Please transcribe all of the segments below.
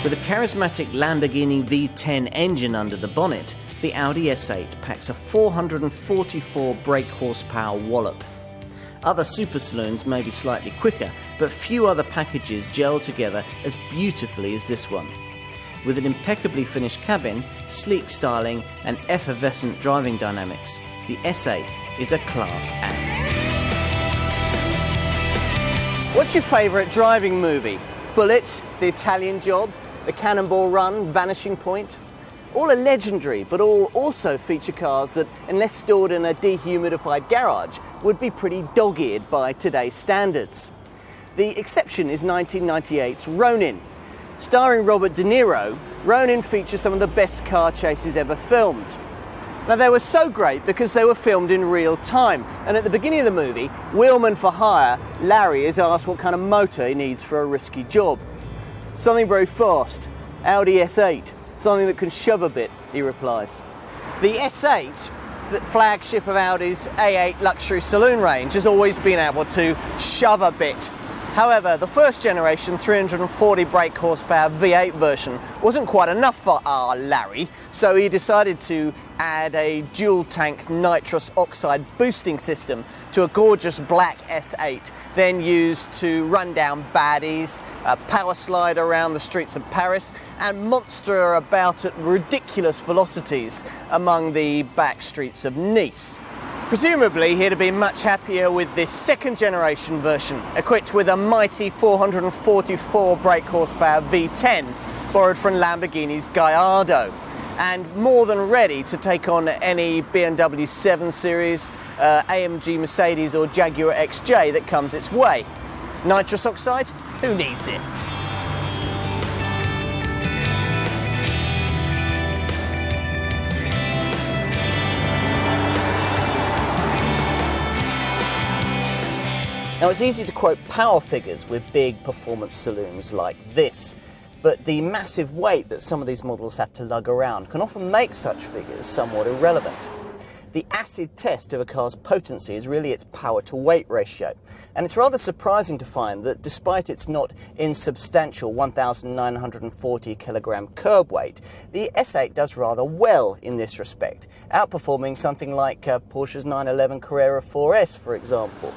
With a charismatic Lamborghini V10 engine under the bonnet, the Audi S8 packs a 444 brake horsepower wallop. Other super saloons may be slightly quicker, but few other packages gel together as beautifully as this one. With an impeccably finished cabin, sleek styling and effervescent driving dynamics, the S8 is a class act. What's your favourite driving movie? Bullet, The Italian Job, The Cannonball Run, Vanishing Point? All are legendary, but all also feature cars that, unless stored in a dehumidified garage, would be pretty dog-eared by today's standards. The exception is 1998's Ronin. Starring Robert De Niro, Ronin features some of the best car chases ever filmed. Now, they were so great because they were filmed in real time, and at the beginning of the movie, wheelman for hire Larry is asked what kind of motor he needs for a risky job. Something very fast, Audi S8. Something that can shove a bit, he replies. The S8, the flagship of Audi's A8 luxury saloon range, has always been able to shove a bit. However, the first generation 340 brake horsepower V8 version wasn't quite enough for our Larry, so he decided to add a dual tank nitrous oxide boosting system to a gorgeous black S8, then used to run down baddies, power slide around the streets of Paris, and monster about at ridiculous velocities among the back streets of Nice. Presumably, he'd have been much happier with this second generation version, equipped with a mighty 444 brake horsepower V10, borrowed from Lamborghini's Gallardo, and more than ready to take on any BMW 7 Series, AMG Mercedes or Jaguar XJ that comes its way. Nitrous oxide? Who needs it? Now, it's easy to quote power figures with big performance saloons like this, but the massive weight that some of these models have to lug around can often make such figures somewhat irrelevant. The acid test of a car's potency is really its power-to-weight ratio, and it's rather surprising to find that despite its not insubstantial 1,940 kilogram curb weight, the S8 does rather well in this respect, outperforming something like Porsche's 911 Carrera 4S, for example.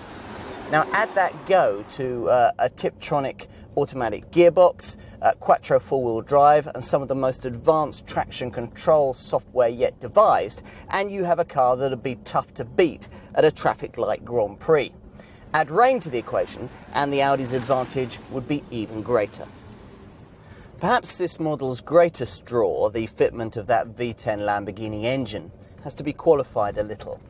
Now add that go to a Tiptronic automatic gearbox, quattro four-wheel drive, and some of the most advanced traction control software yet devised, and you have a car that'll be tough to beat at a traffic light Grand Prix. Add rain to the equation, and the Audi's advantage would be even greater. Perhaps this model's greatest draw, the fitment of that V10 Lamborghini engine, has to be qualified a little.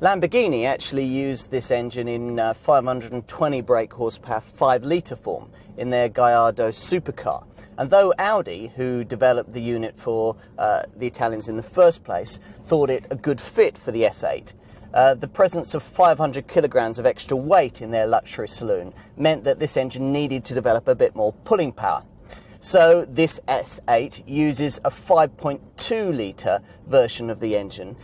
Lamborghini actually used this engine in 520 brake horsepower 5-litre form in their Gallardo supercar. And though Audi, who developed the unit for the Italians in the first place, thought it a good fit for the S8, the presence of 500 kilograms of extra weight in their luxury saloon meant that this engine needed to develop a bit more pulling power. So this S8 uses a 5.2-litre version of the engine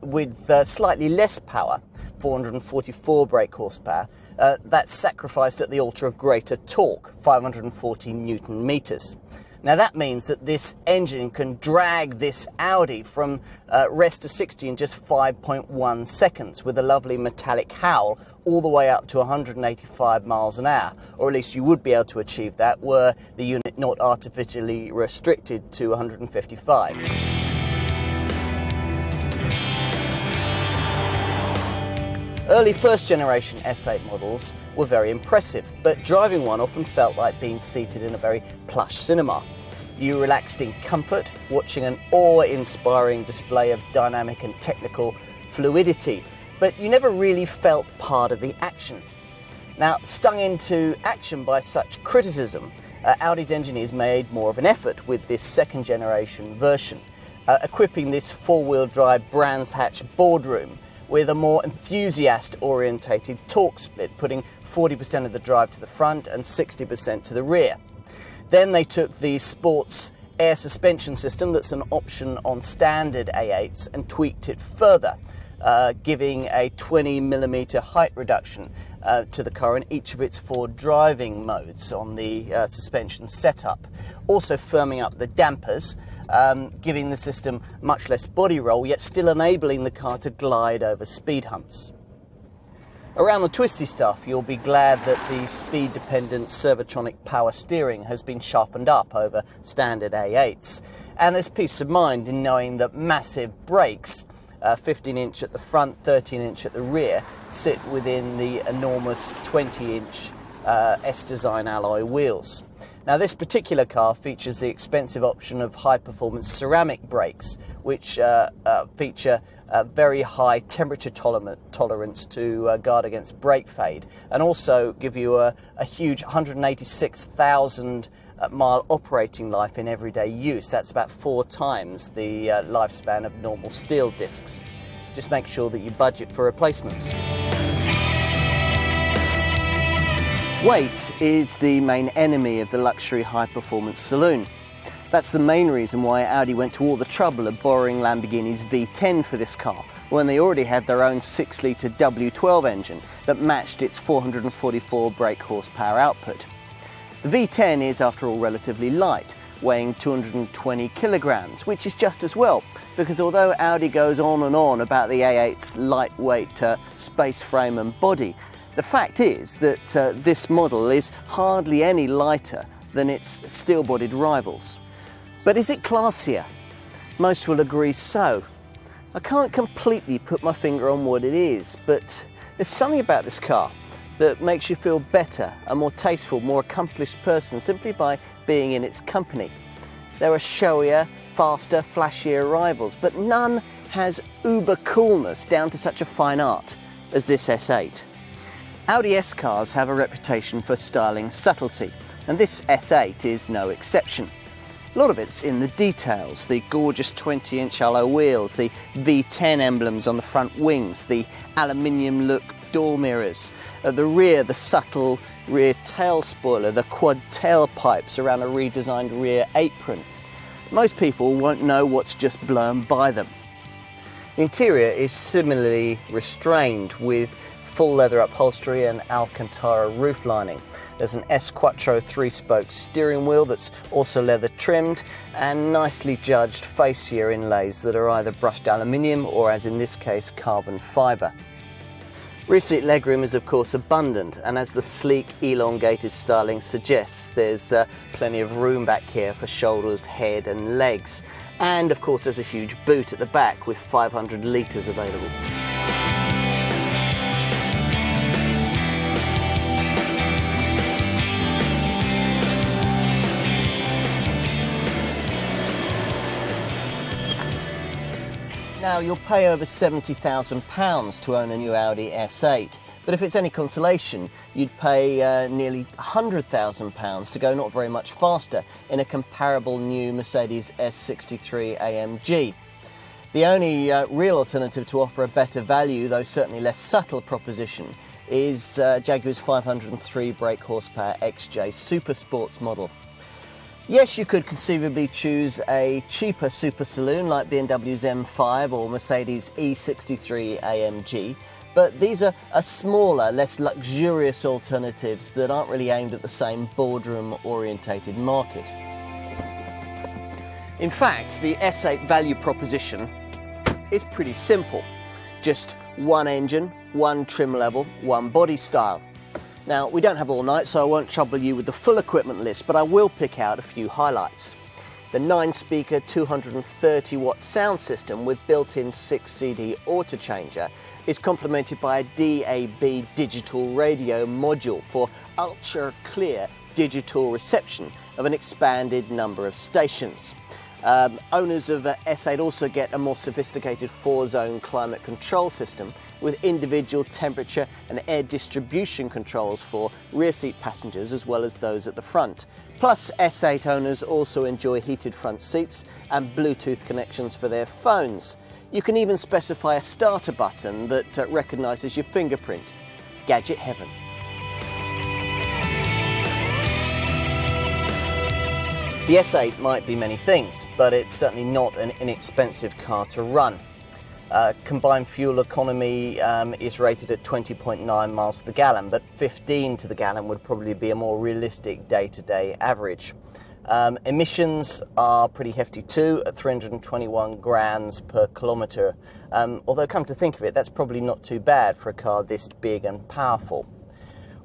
with slightly less power, 444 brake horsepower. That's sacrificed at the altar of greater torque, 540 newton meters. Now that means that this engine can drag this Audi from rest to 60 in just 5.1 seconds with a lovely metallic howl all the way up to 185 miles an hour, or at least you would be able to achieve that were the unit not artificially restricted to 155. Early first-generation S8 models were very impressive, but driving one often felt like being seated in a very plush cinema. You relaxed in comfort, watching an awe-inspiring display of dynamic and technical fluidity, but you never really felt part of the action. Now, stung into action by such criticism, Audi's engineers made more of an effort with this second-generation version, equipping this four-wheel drive Brands Hatch boardroom with a more enthusiast-orientated torque split, putting 40% of the drive to the front and 60% to the rear. Then they took the sports air suspension system that's an option on standard A8s and tweaked it further, giving a 20mm height reduction to the car in each of its 4 driving modes on the suspension setup. Also firming up the dampers, giving the system much less body roll, yet still enabling the car to glide over speed humps. Around the twisty stuff, you'll be glad that the speed-dependent Servotronic power steering has been sharpened up over standard A8s. And there's peace of mind in knowing that massive brakes, 15-inch at the front, 13-inch at the rear, sit within the enormous 20-inch S-Design alloy wheels. Now, this particular car features the expensive option of high-performance ceramic brakes, which feature very high temperature tolerance to guard against brake fade, and also give you a huge 186,000 mile operating life in everyday use. That's about 4 times the lifespan of normal steel discs. Just make sure that you budget for replacements. Weight is the main enemy of the luxury high-performance saloon. That's the main reason why Audi went to all the trouble of borrowing Lamborghini's V10 for this car, when they already had their own 6-litre W12 engine that matched its 444 brake horsepower output. The V10 is, after all, relatively light, weighing 220 kilograms, which is just as well, because although Audi goes on and on about the A8's lightweight space frame and body, the fact is that this model is hardly any lighter than its steel-bodied rivals. But is it classier? Most will agree so. I can't completely put my finger on what it is, but there's something about this car that makes you feel better, a more tasteful, more accomplished person simply by being in its company. There are showier, faster, flashier rivals, but none has uber coolness down to such a fine art as this S8. Audi S cars have a reputation for styling subtlety, and this S8 is no exception. A lot of it's in the details, the gorgeous 20-inch alloy wheels, the V10 emblems on the front wings, the aluminium look door mirrors. At the rear, the subtle rear tail spoiler, the quad tailpipes around a redesigned rear apron. Most people won't know what's just blown by them. The interior is similarly restrained with full leather upholstery and Alcantara roof lining. There's an S Quattro 3-spoke steering wheel that's also leather trimmed, and nicely judged fascia inlays that are either brushed aluminium or, as in this case, carbon fibre. Rear seat legroom is of course abundant, and as the sleek elongated styling suggests, there's plenty of room back here for shoulders, head and legs. And of course there's a huge boot at the back with 500 litres available. Now, you'll pay over £70,000 to own a new Audi S8, but if it's any consolation, you'd pay nearly £100,000 to go not very much faster in a comparable new Mercedes S63 AMG. The only real alternative to offer a better value, though certainly less subtle proposition, is Jaguar's 503 brake horsepower XJ Super Sports model. Yes, you could conceivably choose a cheaper super saloon like BMW's M5 or Mercedes E63 AMG, but these are smaller, less luxurious alternatives that aren't really aimed at the same boardroom-orientated market. In fact, the S8 value proposition is pretty simple. Just one engine, one trim level, one body style. Now, we don't have all night, so I won't trouble you with the full equipment list, but I will pick out a few highlights. The 9-speaker 230-watt sound system with built-in 6-CD auto-changer is complemented by a DAB digital radio module for ultra-clear digital reception of an expanded number of stations. Owners of S8 also get a more sophisticated 4-zone climate control system with individual temperature and air distribution controls for rear seat passengers as well as those at the front. Plus, S8 owners also enjoy heated front seats and Bluetooth connections for their phones. You can even specify a starter button that recognises your fingerprint. Gadget heaven. The S8 might be many things, but it's certainly not an inexpensive car to run. Combined fuel economy is rated at 20.9 miles to the gallon, but 15 to the gallon would probably be a more realistic day-to-day average. Emissions are pretty hefty too, at 321 grams per kilometre, although come to think of it, that's probably not too bad for a car this big and powerful.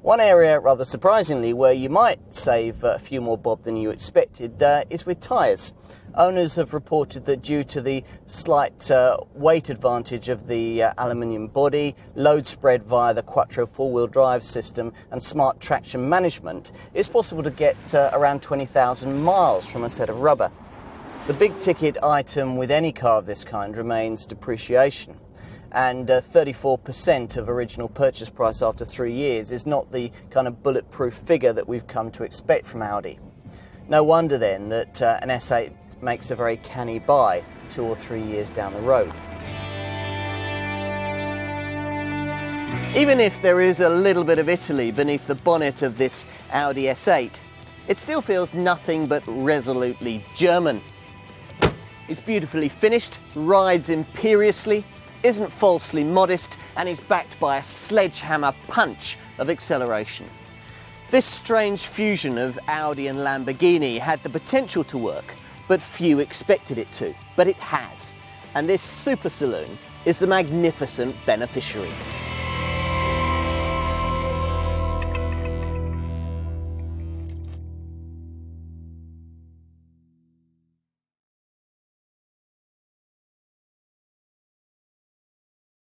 One area, rather surprisingly, where you might save a few more bob than you expected is with tyres. Owners have reported that due to the slight weight advantage of the aluminium body, load spread via the Quattro four-wheel drive system and smart traction management, it's possible to get around 20,000 miles from a set of rubber. The big ticket item with any car of this kind remains depreciation. And 34% of original purchase price after 3 years is not the kind of bulletproof figure that we've come to expect from Audi. No wonder then that an S8 makes a very canny buy 2 or 3 years down the road. Even if there is a little bit of Italy beneath the bonnet of this Audi S8, it still feels nothing but resolutely German. It's beautifully finished, rides imperiously, isn't falsely modest, and is backed by a sledgehammer punch of acceleration. This strange fusion of Audi and Lamborghini had the potential to work, but few expected it to. But it has, and this super saloon is the magnificent beneficiary.